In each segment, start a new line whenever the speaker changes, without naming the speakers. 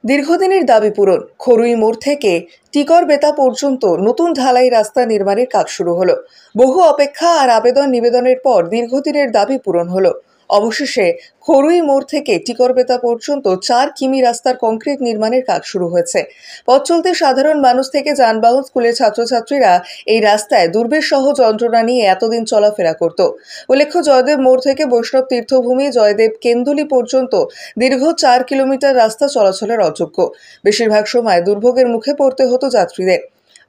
দীর্ঘদিনের দাবি পূরণ। খরুই মোড় থেকে টিকরবেতা পর্যন্ত নতুন ঢালাই রাস্তা নির্মাণের কাজ শুরু হলো। বহু অপেক্ষা আর আবেদন নিবেদনের পর দীর্ঘদিনের দাবি পূরণ হলো। অবশেষে খরুই মোড় থেকে টিকরবেতা পর্যন্ত 4 কিমি রাস্তার কংক্রিট নির্মাণের কাজ শুরু হয়েছে। পথ চলতে সাধারণ মানুষ থেকে যানবাহন, স্কুলের ছাত্রছাত্রীরা এই রাস্তায় দুর্বিষহ যন্ত্রণা নিয়ে এতদিন চলাফেরা করত। উল্লেখ্য, জয়দেব মোড় থেকে বৈষ্ণব তীর্থভূমি জয়দেব কেন্দুলি পর্যন্ত দীর্ঘ 4 কিলোমিটার রাস্তা চলাচলের অযোগ্য। বেশিরভাগ সময় দুর্ভোগের মুখে পড়তে হতো যাত্রীদের।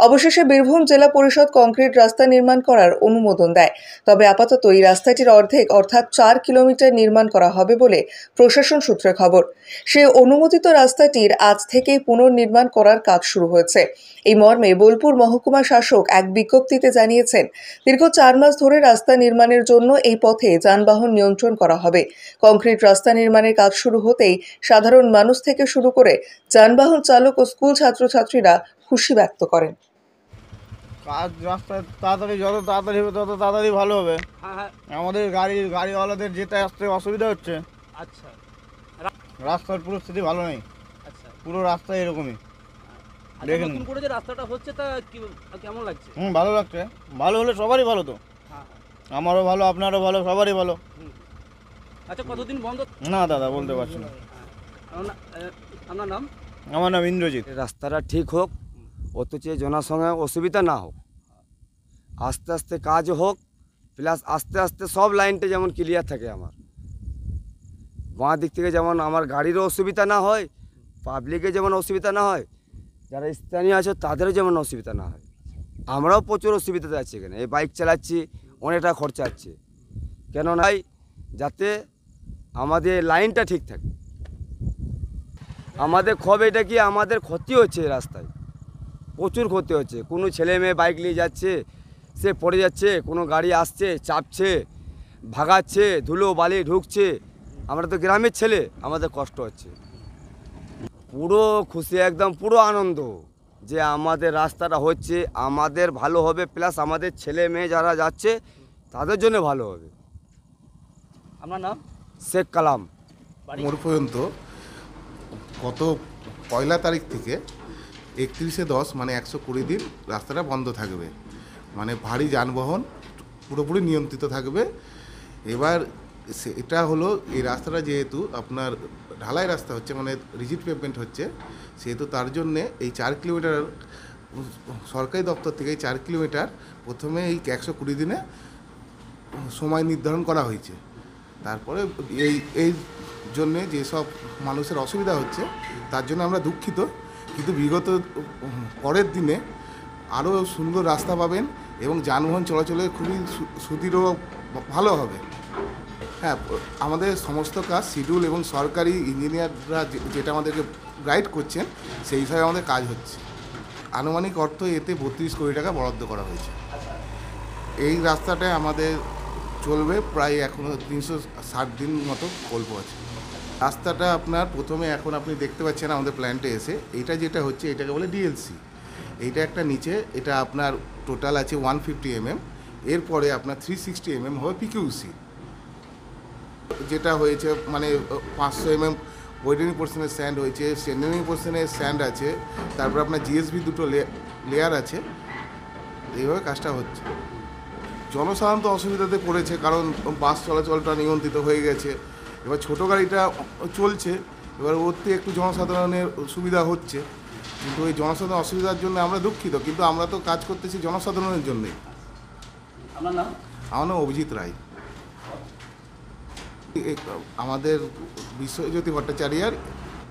অবশেষে বীরভূম জেলা পরিষদ কংক্রিট রাস্তা নির্মাণ করার অনুমোদন দেয়। তবে আপাতত এই রাস্তাটির অর্ধেক অর্থাৎ 4 কিলোমিটার নির্মাণ করা হবে বলে প্রশাসন সূত্রে খবর। সেই অনুমোদিত রাস্তাটির আজ থেকেই পুনর্নির্মাণ করার কাজ শুরু হয়েছে। এই মর্মে বোলপুর মহকুমা শাসক এক বিজ্ঞপ্তিতে জানিয়েছেন, দীর্ঘ 4 মাস ধরে রাস্তা নির্মাণের জন্য এই পথে যানবাহন নিয়ন্ত্রণ করা হবে। কংক্রিট রাস্তা নির্মাণের কাজ শুরু হতেই সাধারণ মানুষ থেকে শুরু করে যানবাহন চালক ও স্কুল ছাত্রছাত্রীরা খুশি ব্যক্ত করেন।
কাজ রাস্তা তাড়াতাড়ি, যত তাড়াতাড়ি হবে তত তাড়াতাড়ি ভালো হবে। আমাদের গাড়িওয়ালাদের যেতে আসতে অসুবিধা হচ্ছে।
আচ্ছা,
রাস্তার পরিস্থিতি ভালো নেই।
আচ্ছা,
পুরো রাস্তা এরকমই
দেখেন নতুন করে যে রাস্তাটা হচ্ছে তা কেমন লাগছে?
ভালো লাগছে। ভালো হলে সবারই ভালো তো। আমারও ভালো, আপনারও ভালো, সবারই ভালো।
আচ্ছা, কতদিন বন্ধ?
না দাদা, বলতে পারছি না।
আপনার নাম?
আমার নাম ইন্দ্রজিৎ।
রাস্তাটা ঠিক হোক, অথচ জনসংখ্যা অসুবিধা না হোক, আস্তে আস্তে কাজ হোক, প্লাস আস্তে আস্তে সব লাইনটা যেমন ক্লিয়ার থাকে। আমার বাঁ দিক থেকে যেমন আমার গাড়িরও অসুবিধা না হয়, পাবলিকের যেমন অসুবিধা না হয়, যারা স্থানীয় আছে তাদেরও যেমন অসুবিধা না হয়। আমরাও প্রচুর অসুবিধাতে আছি এখানে। এই বাইক চালাচ্ছি, অনেকটা খরচা আছে। কেন নাই, যাতে আমাদের লাইনটা ঠিক থাকে। আমাদের ক্ষোভ এটা কি, আমাদের ক্ষতি হচ্ছে রাস্তায়, প্রচুর ক্ষতি হচ্ছে। কোনো ছেলে মেয়ে বাইক নিয়ে যাচ্ছে, সে পড়ে যাচ্ছে, কোনো গাড়ি আসছে চাপছে, ভাগাচ্ছে, ধুলো বালি ঢুকছে। আমরা তো গ্রামের ছেলে, আমাদের কষ্ট হচ্ছে। পুরো খুশি, একদম পুরো আনন্দ যে আমাদের রাস্তাটা হচ্ছে, আমাদের ভালো হবে, প্লাস আমাদের ছেলে মেয়ে যারা যাচ্ছে তাদের জন্য ভালো হবে।
আপনার নাম?
শেখ কালাম।
মোড় পর্যন্ত গত 1 তারিখ থেকে 31-10 মানে 120 দিন রাস্তাটা বন্ধ থাকবে। মানে ভারী যানবাহন পুরোপুরি নিয়ন্ত্রিত থাকবে। এবার এটা হলো, এই রাস্তাটা যেহেতু আপনার ঢালাই রাস্তা হচ্ছে, মানে রিজিড পেভমেন্ট হচ্ছে, সেহেতু তার জন্যে এই 4 কিলোমিটার সরকারি দপ্তর থেকে এই 4 কিলোমিটার প্রথমে এই 120 দিনে সময় নির্ধারণ করা হয়েছে। তারপরে এই জন্যে যেসব মানুষের অসুবিধা হচ্ছে তার জন্য আমরা দুঃখিত, কিন্তু বিগত পরের দিনে আরও সুন্দর রাস্তা পাবেন এবং যানবাহন চলাচলে খুবই সুদৃঢ় ভালো হবে। হ্যাঁ, আমাদের সমস্ত কাজ শিডিউল এবং সরকারি ইঞ্জিনিয়াররা যেটা আমাদেরকে গাইড করছেন সেই হিসাবে আমাদের কাজ হচ্ছে। আনুমানিক অর্থ এতে 32 কোটি টাকা বরাদ্দ করা হয়েছে। এই রাস্তাটায় আমাদের চলবে প্রায় এখনও 360 দিন মতো গল্প আছে। রাস্তাটা আপনার প্রথমে, এখন আপনি দেখতে পাচ্ছেন আমাদের প্ল্যান্টে এসে, এইটা যেটা হচ্ছে এটাকে বলে ডিএলসি। এইটা একটা নিচে, এটা আপনার টোটাল আছে 150 mm, এরপরে আপনার 360 mm হবে পিকিউসি। যেটা হয়েছে মানে 500 mm ওয়েডেনিং পোর্শনের স্যান্ড হয়েছে, স্ট্যান্ডিং পোর্শনের স্যান্ড আছে, তারপর আপনার জিএসবি দুটো লেয়ার আছে। এইভাবে কাজটা হচ্ছে। জনসাধারণ তো অসুবিধাতে পড়েছে, কারণ বাস চলাচলটা নিয়ন্ত্রিত হয়ে গেছে। এবার ছোটো গাড়িটা চলছে, এবার ওতে একটু জনসাধারণের সুবিধা হচ্ছে, কিন্তু এই জনসাধারণের অসুবিধার জন্য আমরা দুঃখিত, কিন্তু আমরা তো কাজ করতেছি জনসাধারণের জন্যই।
আপনার নাম?
আমার নাম অভিজিৎ রায়। আমাদের বিশ্বজ্যোতি ভট্টাচার্যের